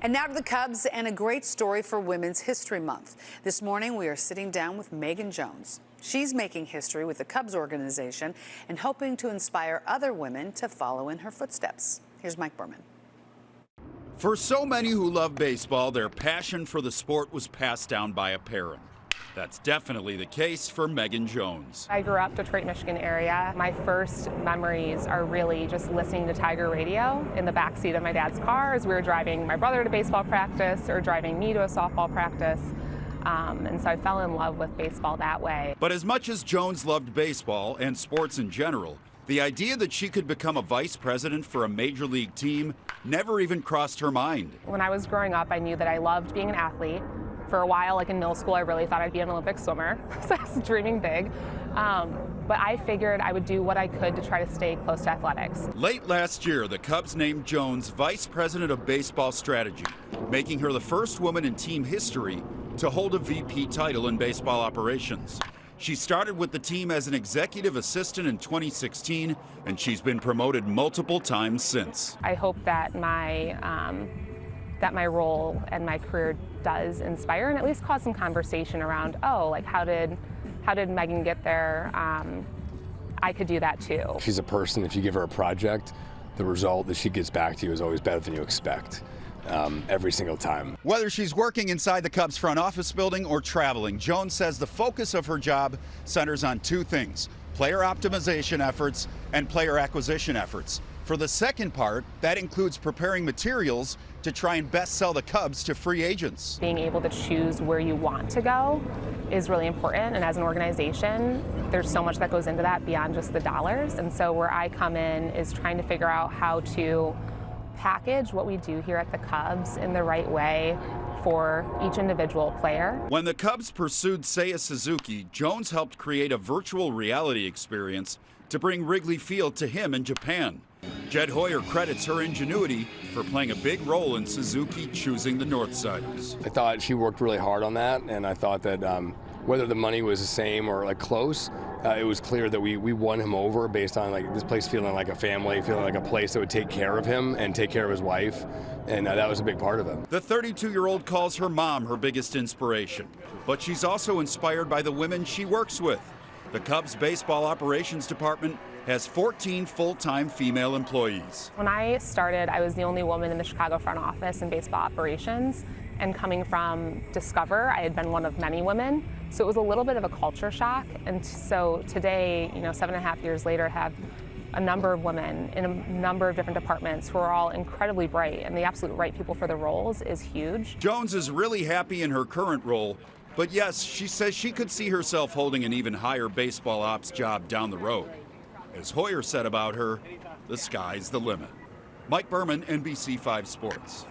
And now to the Cubs and a great story for Women's History Month. This morning, we are sitting down with Meghan Jones. She's making history with the Cubs organization and hoping to inspire other women to follow in her footsteps. Here's Mike Berman. For so many who love baseball, their passion for the sport was passed down by a parent. That's definitely the case for Meghan Jones. I grew up Detroit, Michigan area. My first memories are really just listening to Tiger radio in the backseat of my dad's car as we were driving my brother to baseball practice or driving me to a softball practice. And so I fell in love with baseball that way. But as much as Jones loved baseball and sports in general, the idea that she could become a vice president for a major league team never even crossed her mind. When I was growing up, I knew that I loved being an athlete. For a while, like in middle school, I really thought I'd be an Olympic swimmer, so I was dreaming big. But I figured I would do what I could to try to stay close to athletics. Late last year, the Cubs named Jones Vice President of Baseball Strategy, making her the first woman in team history to hold a VP title in baseball operations. She started with the team as an executive assistant in 2016, and she's been promoted multiple times since. I hope that my role and my career does inspire and at least cause some conversation around, oh, like how did Meghan get there? I could do that too. She's a person, if you give her a project, the result that she gets back to you is always better than you expect. Every single time. Whether she's working inside the Cubs front office building or traveling, Jones says the focus of her job centers on two things: player optimization efforts and player acquisition efforts. For the second part, that includes preparing materials to try and best sell the Cubs to free agents. Being able to choose where you want to go is really important, and as an organization, there's so much that goes into that beyond just the dollars. And so where I come in is trying to figure out how to package what we do here at the Cubs in the right way for each individual player. When the Cubs pursued Seiya Suzuki, Jones helped create a virtual reality experience to bring Wrigley Field to him in Japan. Jed Hoyer credits her ingenuity for playing a big role in Suzuki choosing the Northsiders. I thought she worked really hard on that, and I thought that whether the money was the same or like close, it was clear that we won him over based on like this place feeling like a family, feeling like a place that would take care of him and take care of his wife, and that was a big part of it. The 32-year-old calls her mom her biggest inspiration, but she's also inspired by the women she works with. The Cubs baseball operations department has 14 full-time female employees. When I started, I was the only woman in the Chicago front office in baseball operations. And coming from Discover, I had been one of many women. So it was a little bit of a culture shock. And so today, 7.5 years later, have a number of women in a number of different departments who are all incredibly bright, and the absolute right people for the roles is huge. Jones is really happy in her current role, but yes, she says she could see herself holding an even higher baseball ops job down the road. As Hoyer said about her, the sky's the limit. Mike Berman, NBC5 Sports.